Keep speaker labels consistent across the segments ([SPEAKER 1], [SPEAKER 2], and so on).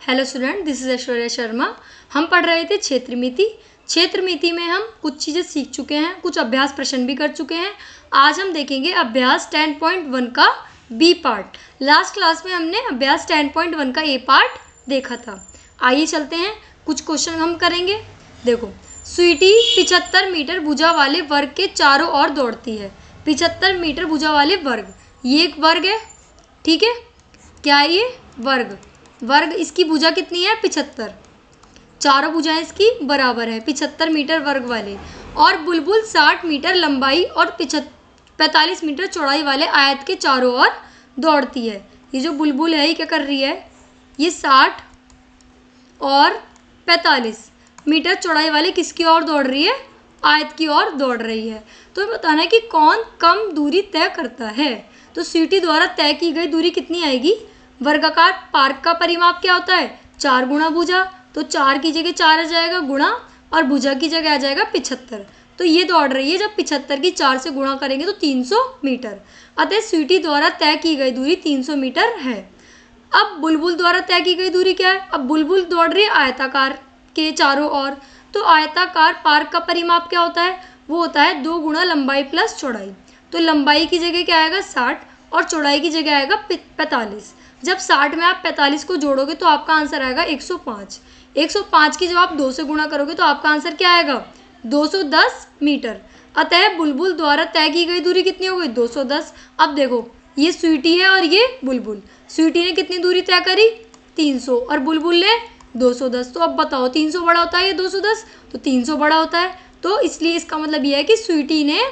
[SPEAKER 1] Hello student, this is Aishwarya Sharma. हम पढ़ रहे थे क्षेत्र मिति। क्षेत्र मिति में हम कुछ चीज़ें सीख चुके हैं, कुछ अभ्यास प्रश्न भी कर चुके हैं। आज हम देखेंगे अभ्यास 10.1 का बी पार्ट। लास्ट क्लास में हमने अभ्यास 10.1 का ए पार्ट देखा था। आइए चलते हैं, कुछ क्वेश्चन हम करेंगे। देखो, स्वीटी 75 मीटर भुजा वाले वर्ग के चारों ओर दौड़ती है। 75 मीटर भुजा वाले वर्ग, ये एक वर्ग है, ठीक है। क्या है ये? वर्ग। वर्ग, इसकी भुजा कितनी है? 75। चारों भुजाएं इसकी बराबर है, 75 मीटर वर्ग वाले। और बुलबुल 60 मीटर लंबाई और 45 मीटर चौड़ाई वाले आयत के चारों ओर दौड़ती है। ये जो बुलबुल है, ये क्या कर रही है? ये 60 और 45 मीटर चौड़ाई वाले किसकी ओर दौड़ रही है? आयत की ओर दौड़ रही है। तो बताना है कि कौन कम दूरी तय करता है। तो स्वीटी द्वारा तय की गई दूरी कितनी आएगी? वर्गाकार पार्क का परिमाप क्या होता है? 4 गुणा भुजा। तो 4 की जगह 4 आ जाएगा गुणा, और भुजा की जगह आ जाएगा 75। तो ये दौड़ रही है, जब 75 की 4 से गुणा करेंगे तो 300 मीटर। अतः स्वीटी द्वारा तय की गई दूरी 300 मीटर है। अब बुलबुल द्वारा तय की गई दूरी क्या है? अब बुलबुल दौड़ रही है आयताकार के चारों ओर। तो आयताकार पार्क का परिमाप क्या होता है? वो होता है 2 गुणा लंबाई प्लस चौड़ाई। तो लंबाई की जगह क्या आएगा? 60, और चौड़ाई की जगह आएगा 45। जब 60 में आप 45 को जोड़ोगे तो आपका आंसर आएगा 105। 105 की जब आप 2 से गुणा करोगे तो आपका आंसर क्या आएगा? 210 मीटर। अतः बुलबुल द्वारा तय की गई दूरी कितनी हो गई? 210। अब देखो, ये स्वीटी है और ये बुलबुल। स्वीटी ने कितनी दूरी तय करी? 300, और बुलबुल ने 210। तो अब बताओ, 300 बड़ा होता है या 210? तो 300 बड़ा होता है। तो इसलिए इसका मतलब यह है कि स्वीटी ने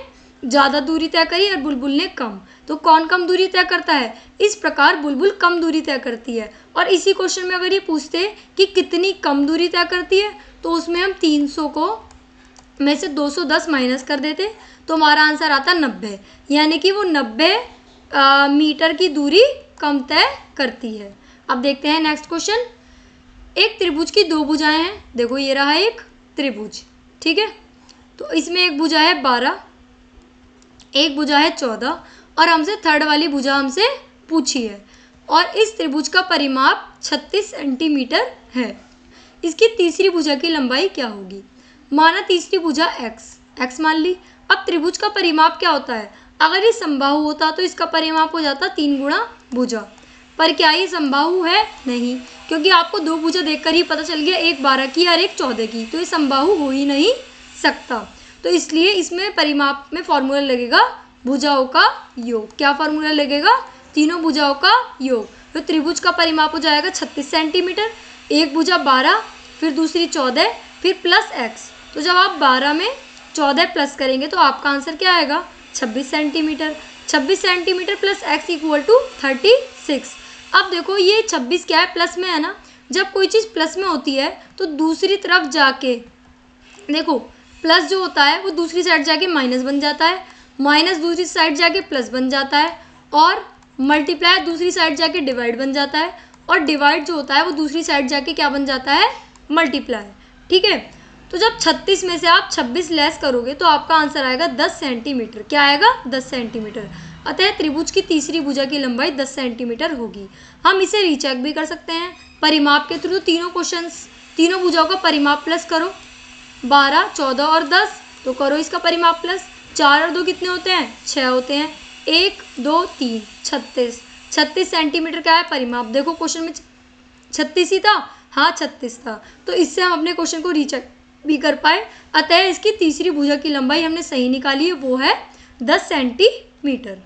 [SPEAKER 1] ज़्यादा दूरी तय करी और बुलबुल ने कम। तो कौन कम दूरी तय करता है? इस प्रकार बुलबुल कम दूरी तय करती है। और इसी क्वेश्चन में अगर ये पूछते कि कितनी कम दूरी तय करती है, तो उसमें हम 300 को में से 210 माइनस कर देते, तो हमारा आंसर आता 90। यानी कि वो 90 मीटर की दूरी कम तय करती है। अब देखते हैं नेक्स्ट क्वेश्चन। एक त्रिभुज की 2 भुजाएं हैं। देखो, ये रहा एक त्रिभुज, ठीक है। तो इसमें एक भुजा है 12, एक भुजा है 14, और हमसे थर्ड वाली भुजा हमसे पूछी है। और इस त्रिभुज का परिमाप 36 सेंटीमीटर है। इसकी तीसरी भुजा की लंबाई क्या होगी? माना तीसरी भुजा x मान ली। अब त्रिभुज का परिमाप क्या होता है? अगर ये समबाहु होता तो इसका परिमाप हो जाता 3 गुणा भुजा। पर क्या ये समबाहु है? नहीं, क्योंकि आपको 2 भुजा देखकर ही पता चल गया, एक 12 की और एक 14 की। तो ये समबाहु हो ही नहीं सकता। तो इसलिए इसमें परिमाप में फॉर्मूला लगेगा भुजाओं का योग। क्या फॉर्मूला लगेगा? तीनों भुजाओं का योग। तो त्रिभुज का परिमाप हो जाएगा 36 सेंटीमीटर। एक भुजा 12, फिर दूसरी 14, फिर प्लस x। तो जब आप 12 में 14 प्लस करेंगे तो आपका आंसर क्या आएगा? 26 centimetre. 26 centimetre plus x equal to 36। अब देखो, ये 26 क्या है? प्लस में है ना। जब कोई चीज़ प्लस में होती है तो दूसरी तरफ जाके देखो, प्लस जो होता है वो दूसरी साइड जाके माइनस बन जाता है, माइनस दूसरी साइड जाके प्लस बन जाता है, और मल्टीप्लाई दूसरी साइड जाके डिवाइड बन जाता है, और डिवाइड जो होता है वो दूसरी साइड जाके क्या बन जाता है? मल्टीप्लाई, ठीक है। तो जब 36 में से आप 26 लेस करोगे तो आपका आंसर आएगा 10 सेंटीमीटर। क्या आएगा? 10 सेंटीमीटर। अतः त्रिभुज की तीसरी भुजा की लंबाई 10 सेंटीमीटर होगी। हम इसे रीचेक भी कर सकते हैं परिमाप के थ्रू। तीनों भुजाओं का परिमाप प्लस करो, 12, 14 और 10। तो करो इसका परिमाप प्लस। 4 और 2 कितने होते हैं? 6 होते हैं। 1, 2, 3, 36। 36 सेंटीमीटर क्या है परिमाप? देखो, क्वेश्चन में 36 ही था। हाँ, 36 था। तो इससे हम अपने क्वेश्चन को रीचेक भी कर पाए। अतः इसकी तीसरी भुजा की लंबाई हमने सही निकाली है, वो है 10 सेंटीमीटर।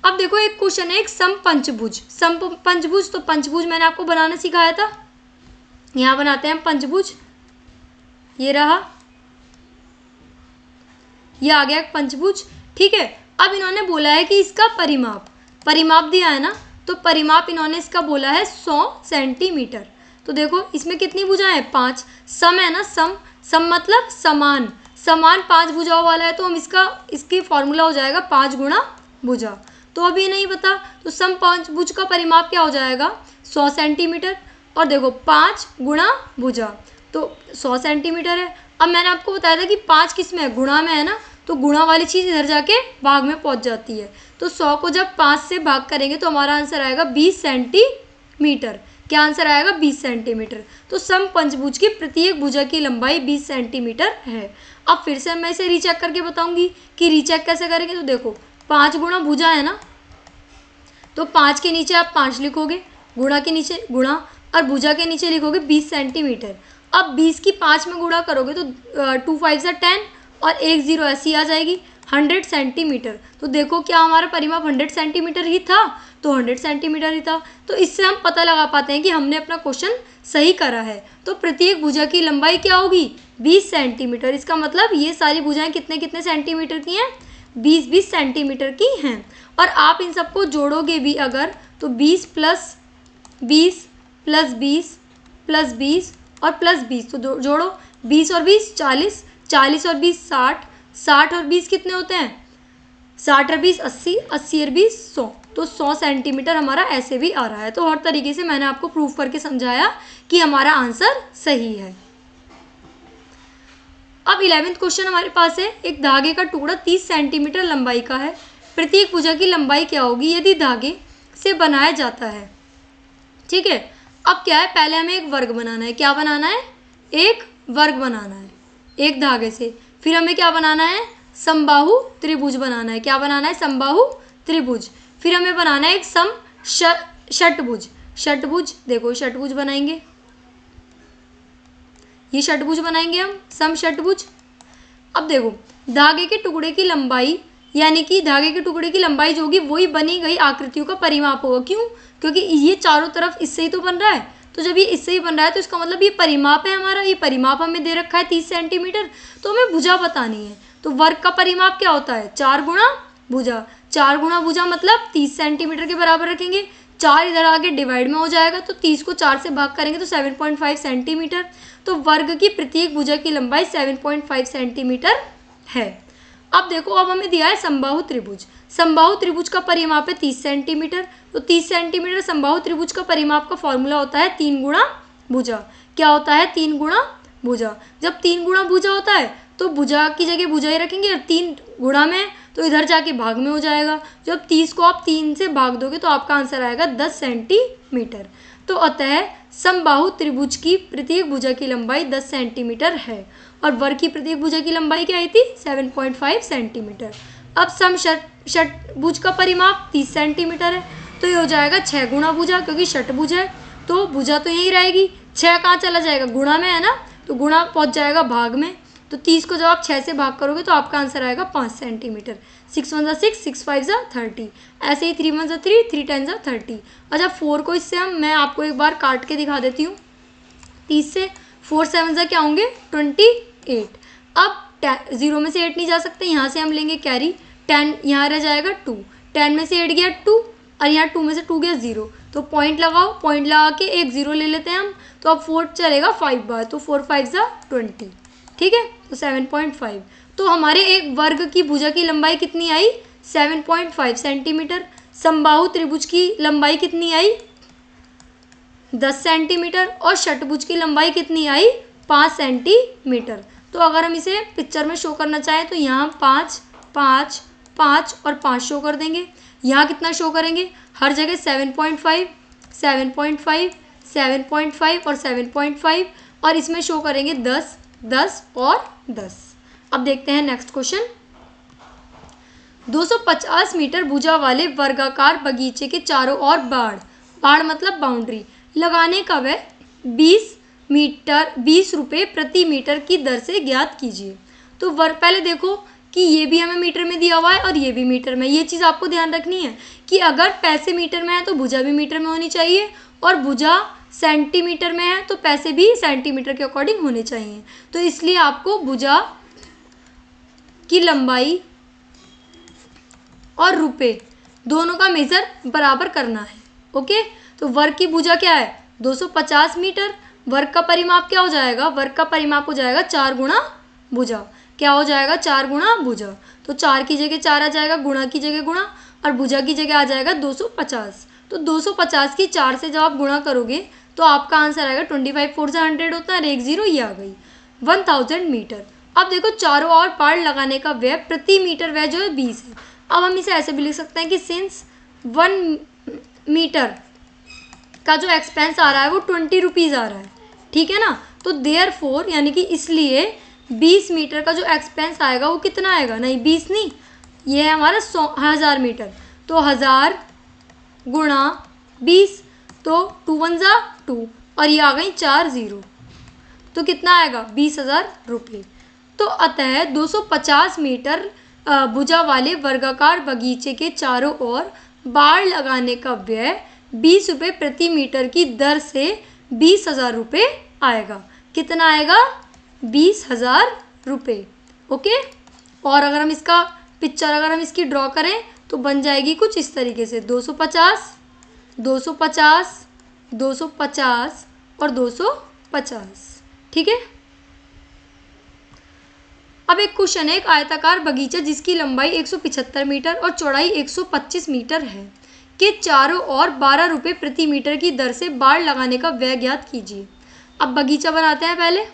[SPEAKER 1] अब देखो, एक क्वेश्चन है एक समपंचभुज। समपंचभुज, तो पंचभुज मैंने आपको बनाना सिखाया था। यहाँ बनाते हैं पंचभुज। ये रहा, ये आ गया पंचभुज, ठीक है। अब इन्होंने बोला है कि इसका परिमाप दिया है ना, तो परिमाप इन्होंने इसका बोला है 100 सेंटीमीटर। तो देखो, इसमें कितनी भुजाएं हैं? 5। सम है ना, सम मतलब समान। 5 भुजाओं वाला है, तो हम इसकी फॉर्मूला हो जाएगा 5 गुणा भुजा। तो अब ये नहीं पता, तो समपंचभुज का परिमाप क्या हो जाएगा? 100 सेंटीमीटर। और देखो, 5 गुणा भुजा, तो 100 सेंटीमीटर है। अब मैंने आपको बताया था कि 5 किस में है? गुणा में है ना। तो गुणा वाली चीज़ इधर जाके भाग में पहुंच जाती है। तो 100 को जब 5 से भाग करेंगे तो हमारा आंसर आएगा 20 सेंटीमीटर। क्या आंसर आएगा 20 सेंटीमीटर। तो समपंचभुज की प्रत्येक भुजा की लंबाई 20 सेंटीमीटर है। अब फिर से मैं इसे रीचेक करके बताऊंगी कि रीचेक कैसे करेंगे। तो देखो 5 गुणा भुजा है ना, तो 5 के नीचे आप 5 लिखोगे, गुणा के नीचे गुणा, और भुजा के नीचे लिखोगे 20 सेंटीमीटर। अब 20 की 5 में गुणा करोगे तो 2 5 सा 10 और 1 0 ऐसी आ जाएगी 100 सेंटीमीटर। तो देखो क्या हमारा परिमाप 100 सेंटीमीटर ही था, तो 100 सेंटीमीटर ही था। तो इससे हम पता लगा पाते हैं कि हमने अपना क्वेश्चन सही करा है। तो प्रत्येक भुजा की लंबाई क्या होगी 20 सेंटीमीटर। इसका मतलब ये सारी भुजाएं कितने कितने सेंटीमीटर की हैं, 20-20 सेंटीमीटर की हैं। और आप इन सबको जोड़ोगे भी अगर, तो 20 प्लस 20 प्लस 20 प्लस 20 और प्लस 20, तो जोड़ो 20 और 20 40, 40 और 20 60, 60 और 20 कितने होते हैं 60 और 20 80, 80 और 20 100। तो 100 सेंटीमीटर हमारा ऐसे भी आ रहा है। तो हर तरीके से मैंने आपको प्रूफ करके समझाया कि हमारा आंसर सही है। अब 11वां क्वेश्चन हमारे पास है, एक धागे का टुकड़ा 30 सेंटीमीटर लंबाई का है। प्रत्येक भुजा की लंबाई क्या होगी यदि धागे से बनाया जाता है। ठीक है, अब क्या है, पहले हमें एक वर्ग बनाना है। क्या बनाना है, एक वर्ग बनाना है एक धागे से। फिर हमें क्या बनाना है, समबाहु त्रिभुज बनाना है। क्या बनाना है, समबाहु त्रिभुज। फिर हमें बनाना है एक षटभुज। षटभुज, देखो षटभुज बनाएंगे, ये षटभुज बनाएंगे हम, सम षटभुज। अब देखो धागे के टुकड़े की लंबाई, यानी कि धागे के टुकड़े की लंबाई जो होगी वही बनी गई आकृतियों का परिमाप होगा। क्यों, क्योंकि ये चारों तरफ इससे ही तो बन रहा है। तो जब ये इससे ही बन रहा है तो इसका मतलब ये परिमाप है हमारा। ये परिमाप हमें दे रखा है 30 सेंटीमीटर, तो हमें भुजा बतानी है। तो वर्ग का परिमाप क्या होता है, 4 गुणा भुजा। 4 गुणा भुजा मतलब 30 सेंटीमीटर के बराबर रखेंगे। 4 इधर आगे डिवाइड में हो जाएगा, तो 30 को 4 से भाग करेंगे तो 7.5 सेंटीमीटर। तो वर्ग की प्रत्येक भुजा की लंबाई 7.5 सेंटीमीटर है। अब देखो, अब हमें दिया है समबाहु त्रिभुज। समबाहु त्रिभुज का परिमाप है 30 सेंटीमीटर। तो 30 सेंटीमीटर समबाहु त्रिभुज का परिमाप का फॉर्मूला होता है 3 गुणा भुजा। क्या होता है, 3 गुणा भुजा। जब 3 गुणा भुजा होता है तो भुजा की जगह भुजा ही रखेंगे, और 3 गुणा में तो इधर जाके भाग में हो जाएगा। जब 30 को आप 3 से भाग दोगे तो आपका आंसर आएगा 10 सेंटीमीटर। तो अतः समबाहु त्रिभुज की प्रत्येक भुजा की लंबाई 10 सेंटीमीटर है, और वर्ग की प्रत्येक भुजा की लंबाई क्या आई थी 7.5 सेंटीमीटर। अब सम षटभुज का परिमाप 30 सेंटीमीटर है, तो ये हो जाएगा 6 गुणा भुजा, क्योंकि षटभुज है तो भुजा तो यहीं रहेगी। 6 कहाँ चला जाएगा, गुणा में है ना, तो गुणा पहुँच जाएगा भाग में। तो 30 को जब आप 6 से भाग करोगे तो आपका आंसर आएगा 5 सेंटीमीटर। 6 1 6, 6 5 30। ऐसे ही 3 1 3, 3 10 30। अच्छा 4 को इससे मैं आपको एक बार काट के दिखा देती हूँ। 30 से 4 7 क्या होंगे 28। अब 0 में से 8 नहीं जा सकते, यहाँ से हम लेंगे कैरी। 10 यहाँ रह जाएगा 2, 10 में से 8 गया 2, और यहाँ 2 में से 2 गया 0। तो पॉइंट लगाओ, पॉइंट लगा के एक 0 ले लेते हैं हम। तो अब 4 चलेगा 5 बार, तो 4 5 20। ठीक है, तो 7.5। तो हमारे एक वर्ग की भुजा की लंबाई कितनी आई 7.5 सेंटीमीटर। समबाहु त्रिभुज की लंबाई कितनी आई 10 सेंटीमीटर, और षटभुज की लंबाई कितनी आई 5 सेंटीमीटर। तो अगर हम इसे पिक्चर में शो करना चाहें तो यहाँ 5 5 5 और 5 शो कर देंगे। यहाँ कितना शो करेंगे, हर जगह 7.5 7.5 7.5 और 7.5, और इसमें शो करेंगे 10 10 और 10। अब देखते हैं नेक्स्ट क्वेश्चन। 250 मीटर भुजा वाले वर्गाकार बगीचे के चारों ओर बाड़ मतलब बाउंड्री लगाने का व्यय 20 रुपये प्रति मीटर की दर से ज्ञात कीजिए। तो पहले देखो कि ये भी हमें मीटर में दिया हुआ है और ये भी मीटर में। ये चीज़ आपको ध्यान रखनी है कि अगर पैसे मीटर में है तो भुजा भी मीटर में होनी चाहिए, और भुजा सेंटीमीटर में है तो पैसे भी सेंटीमीटर के अकॉर्डिंग होने चाहिए। तो इसलिए आपको भुजा की लंबाई और रुपए दोनों का मेजर बराबर करना है। ओके, तो वर्ग की भुजा क्या है 250 मीटर। वर्ग का परिमाप क्या हो जाएगा, वर्ग का परिमाप हो जाएगा 4 गुणा भुजा। क्या हो जाएगा 4 गुणा भुजा। तो 4 की जगह 4 आ जाएगा, गुणा की जगह गुणा, और भुजा की जगह आ जाएगा 250। तो 250 की 4 से जब आप गुणा करोगे तो आपका आंसर आएगा 25 4 से 100 होता है, और एक 0 ये आ गई 1000 मीटर। अब देखो चारों ओर बाड़ लगाने का व्यय प्रति मीटर व्यय जो है 20 है। अब हम इसे ऐसे भी लिख सकते हैं कि सिंस 1 मीटर का जो एक्सपेंस आ रहा है वो 20 रुपीज़ आ रहा है, ठीक है ना। तो देयरफॉर यानी कि इसलिए 20 मीटर का जो एक्सपेंस आएगा वो कितना आएगा, नहीं 20 नहीं, ये है हमारा 1000 मीटर, तो 1000 गुणा 20, तो 2 1 जा 2 और ये आ गई 4 0, तो कितना आएगा 20,000 रुपये। तो अतः 250 मीटर भुजा वाले वर्गाकार बगीचे के चारों ओर बाड़ लगाने का व्यय 20 रुपये प्रति मीटर की दर से 20,000 रुपये आएगा। कितना आएगा, 20,000 रुपये। ओके, और अगर हम इसका पिक्चर अगर हम इसकी ड्रॉ करें तो बन जाएगी कुछ इस तरीके से, 250 250 250 और 250, ठीक है। अब एक क्वेश्चन है, एक आयताकार बगीचा जिसकी लंबाई 175 मीटर और चौड़ाई 125 मीटर है के चारों ओर 12 रुपये प्रति मीटर की दर से बाड़ लगाने का व्यय ज्ञात कीजिए। अब बगीचा बनाते हैं, पहले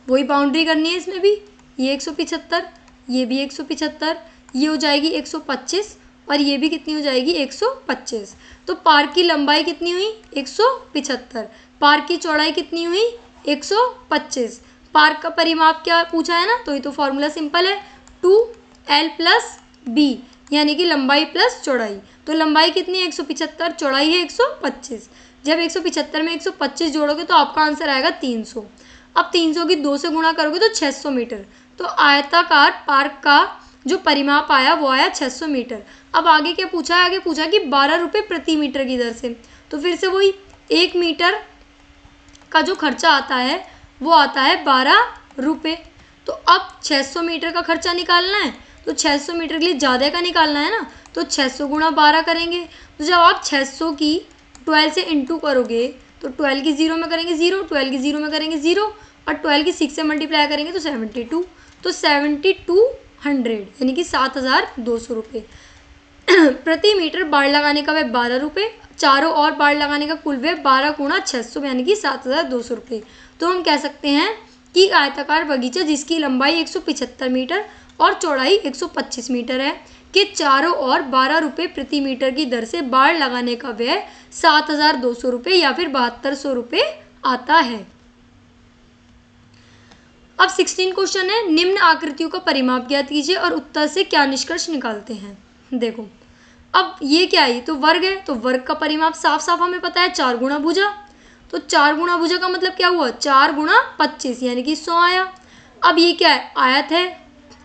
[SPEAKER 1] वही बाउंड्री करनी है, इसमें भी ये 175, ये भी 175, ये हो जाएगी 125 और ये भी कितनी हो जाएगी 125। तो पार्क की लंबाई कितनी हुई 175, पार्क की चौड़ाई कितनी हुई 125। पार्क का परिमाप क्या पूछा है ना, तो ये तो फॉर्मूला सिंपल है, 2L + B यानी कि लंबाई प्लस चौड़ाई। तो लंबाई कितनी है 175, चौड़ाई है 125। जब 175 में 125 जोड़ोगे तो आपका आंसर आएगा 300। अब 300 की 2 से गुणा करोगे तो 600 मीटर। तो आयताकार पार्क का जो परिमाप आया वो आया 600 मीटर। अब आगे क्या पूछा है, आगे पूछा कि 12 रुपये प्रति मीटर की दर से, तो फिर से वही 1 मीटर का जो खर्चा आता है वो आता है 12 रुपये। तो अब 600 मीटर का खर्चा निकालना है, तो 600 मीटर के लिए ज़्यादा का निकालना है ना, तो 600 गुणा 12 करेंगे। तो जब आप 600 की 12 से इंटू करोगे तो 12 की 0 में करेंगे 0, 12 की 0 में करेंगे 0 और 12 की 6 से मल्टीप्लाई करेंगे तो 72, तो 7200 यानी कि 7,200 रुपये प्रति मीटर बाड़ लगाने का व्यय 12 रुपये, चारों ओर बाड़ लगाने का कुल व्यय 12 गुणा 600 यानी कि 7,200 रुपये। तो हम कह सकते हैं कि आयताकार बगीचा जिसकी लंबाई 175 मीटर और चौड़ाई 125 मीटर है के चारों ओर 12 रुपये प्रति मीटर की दर से बाड़ लगाने का व्यय 7,200 रुपये या फिर 7200 रुपये आता है। अब 16 क्वेश्चन है, निम्न आकृतियों का परिमाप ज्ञात कीजिए और उत्तर से क्या निष्कर्ष निकालते हैं। देखो अब ये क्या है, तो वर्ग है, तो वर्ग का परिमाप साफ साफ हमें पता है 4 गुणा भुजा। तो 4 गुणा भुजा का मतलब क्या हुआ, 4 गुणा 25 यानी कि 100 आया। अब ये क्या है, आयत है,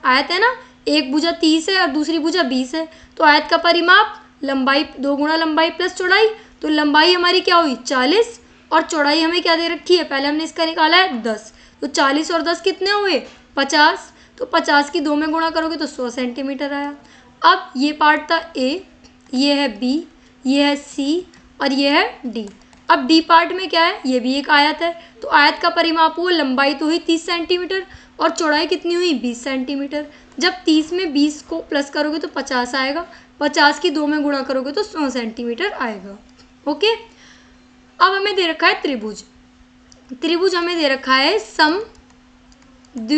[SPEAKER 1] आयत है ना, एक भुजा 30 है और दूसरी भुजा 20 है। तो आयत का परिमाप लंबाई 2 गुणा लंबाई प्लस चौड़ाई, तो लंबाई हमारी क्या हुई 40 और चौड़ाई हमें क्या दे रखी है, पहले हमने इसका निकाला है 10, तो 40 और 10 कितने हुए 50, तो 50 की 2 में गुणा करोगे तो 100 सेंटीमीटर आया। अब ये पार्ट था ए, ये है बी, ये है सी और ये है डी। अब डी पार्ट में क्या है, ये भी एक आयत है, तो आयत का परिमाप हुआ, लंबाई तो हुई 30 सेंटीमीटर और चौड़ाई कितनी हुई 20 सेंटीमीटर। जब 30 में 20 को प्लस करोगे तो 50 आएगा, 50 की 2 में गुणा करोगे तो 100 सेंटीमीटर आएगा। ओके, अब हमें दे रखा है त्रिभुज, त्रिभुज हमें दे रखा है समद्विबाहु,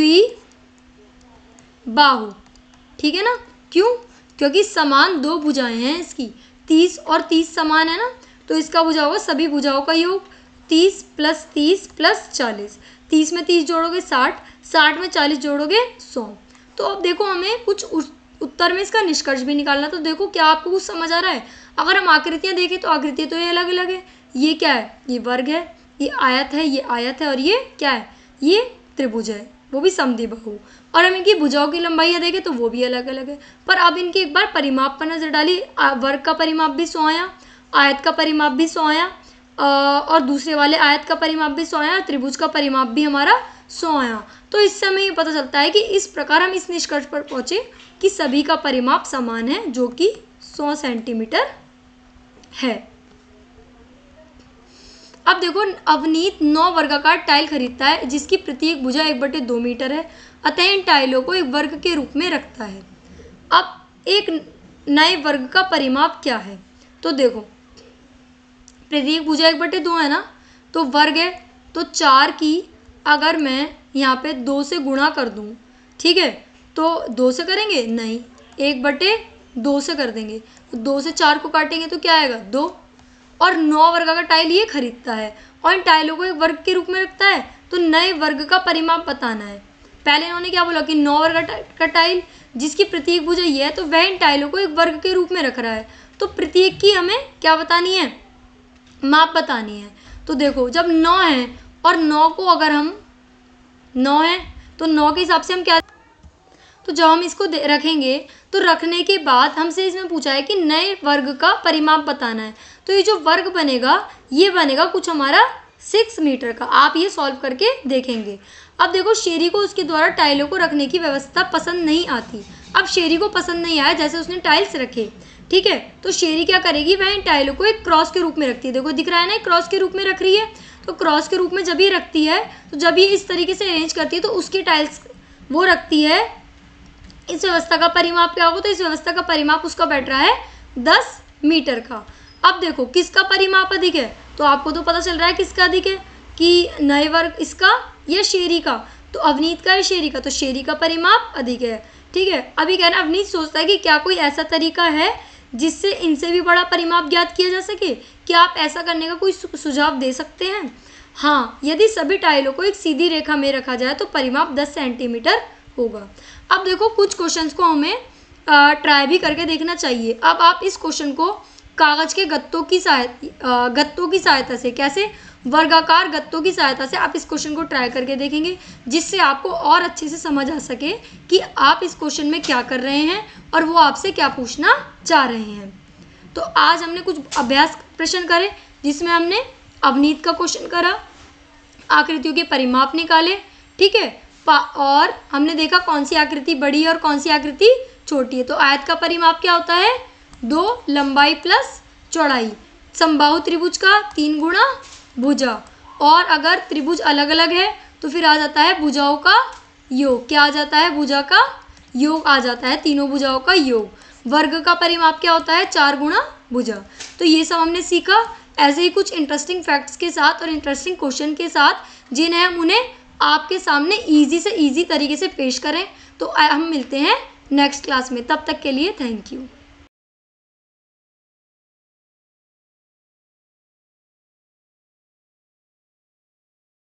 [SPEAKER 1] ठीक है ना, क्यों, क्योंकि समान 2 भुजाएं हैं इसकी, 30 और 30 समान है ना, तो इसका भुजा होगा सभी भुजाओं का योग 30 + 30 + 40, 30 में 30 जोड़ोगे 60, 60 में 40 जोड़ोगे 100। तो अब देखो हमें कुछ उत्तर में इसका निष्कर्ष भी निकालना, तो देखो क्या आपको कुछ समझ आ रहा है। अगर हम आकृतियाँ देखें तो आकृतियाँ तो ये अलग अलग है, ये क्या है, ये वर्ग है, ये आयत है, ये आयत है और ये क्या है, ये त्रिभुज है, वो भी समद्विबाहु। और हम इनकी भुजाओं की लंबाइयाँ देखें तो वो भी अलग अलग है। पर अब इनकी एक बार परिमाप पर नजर डाली, वर्ग का परिमाप भी 100 आया, आयत का परिमाप भी 100 आया और दूसरे वाले आयत का परिमाप भी 100 आया और त्रिभुज का परिमाप भी हमारा 100 आया। तो इससे हमें ये पता चलता है कि इस प्रकार हम इस निष्कर्ष पर पहुँचे कि सभी का परिमाप समान है, जो कि 100 सेंटीमीटर है। अब देखो अवनीत 9 वर्गाकार टाइल खरीदता है जिसकी प्रत्येक भुजा 1/2 मीटर है, अतः इन टाइलों को एक वर्ग के रूप में रखता है। अब एक नए वर्ग का परिमाप क्या है, तो देखो प्रत्येक भुजा 1/2 है ना, तो वर्ग है, तो 4 की अगर मैं यहाँ पे 2 से गुणा कर दूँ, ठीक है, तो 2 से करेंगे नहीं, 1/2 2 से कर देंगे, तो 2 से 4 को काटेंगे तो क्या आएगा 2। और 9 वर्ग का टाइल ये खरीदता है और इन टाइलों को एक वर्ग के रूप में रखता है, तो नए वर्ग का परिमाप बताना है। पहले इन्होंने क्या बोला कि 9 वर्ग का टाइल जिसकी प्रत्येक भुजा ये है, तो वह इन टाइलों को एक वर्ग के रूप में रख रहा है, तो प्रत्येक की हमें क्या बतानी है, माप बतानी है। तो देखो जब 9 है और 9 को अगर हम 9 है तो 9 के हिसाब से हम क्या, तो जब हम इसको रखेंगे तो रखने के बाद हमसे इसमें पूछा है कि नए वर्ग का परिमाप बताना है, तो ये जो वर्ग बनेगा ये बनेगा कुछ हमारा 6 मीटर का। आप ये सॉल्व करके देखेंगे। अब देखो शेरी को उसके द्वारा टाइलों को रखने की व्यवस्था पसंद नहीं आती। अब शेरी को पसंद नहीं आया जैसे उसने टाइल्स रखे, ठीक है, तो शेरी क्या करेगी, वह इन टाइलों को एक क्रॉस के रूप में रखती है। देखो दिख रहा है ना, क्रॉस के रूप में रख रही है, तो क्रॉस के रूप में जब ये रखती है तो जब ये इस तरीके से अरेंज करती है तो उसकी टाइल्स वो रखती है, इस व्यवस्था का परिमाप क्या होगा, तो इस व्यवस्था का परिमाप उसका बैठ रहा है 10 मीटर का। अब देखो किसका परिमाप अधिक है, तो आपको तो पता चल रहा है किसका अधिक है कि नए वर्ग इसका या शेरी का, तो अवनीत का या शेरी का, तो शेरी का परिमाप अधिक है, ठीक है। अभी कहना अवनीत सोचता है कि क्या कोई ऐसा तरीका है जिससे इनसे भी बड़ा परिमाप ज्ञात किया जा सके, क्या आप ऐसा करने का कोई सुझाव दे सकते हैं। हाँ, यदि सभी टाइलों को एक सीधी रेखा में रखा जाए तो परिमाप 10 सेंटीमीटर होगा। अब देखो कुछ क्वेश्चंस को हमें ट्राई भी करके देखना चाहिए। अब आप इस क्वेश्चन को कागज के गत्तों की सहायता से, कैसे, वर्गाकार गत्तों की सहायता से आप इस क्वेश्चन को ट्राई करके देखेंगे, जिससे आपको और अच्छे से समझ आ सके कि आप इस क्वेश्चन में क्या कर रहे हैं और वो आपसे क्या पूछना चाह रहे हैं। तो आज हमने कुछ अभ्यास प्रश्न करे जिसमें हमने अवनीत का क्वेश्चन करा, आकृतियों के परिमाप निकाले, ठीक है, और हमने देखा कौन सी आकृति बड़ी है और कौन सी आकृति छोटी है। तो आयत का परिमाप क्या होता है, 2 लंबाई प्लस चौड़ाई, समबाहु त्रिभुज का 3 गुणा भुजा, और अगर त्रिभुज अलग अलग है तो फिर आ जाता है भुजाओं का योग। क्या आ जाता है, भुजा का योग आ जाता है, तीनों भुजाओं का योग। वर्ग का परिमाप क्या होता है, 4 गुणा भुजा। तो ये सब हमने सीखा। ऐसे ही कुछ इंटरेस्टिंग फैक्ट्स के साथ और इंटरेस्टिंग क्वेश्चन के साथ जिन्हें हम उन्हें आपके सामने इजी से इजी तरीके से पेश करें। तो हम मिलते हैं नेक्स्ट क्लास में, तब तक के लिए थैंक यू।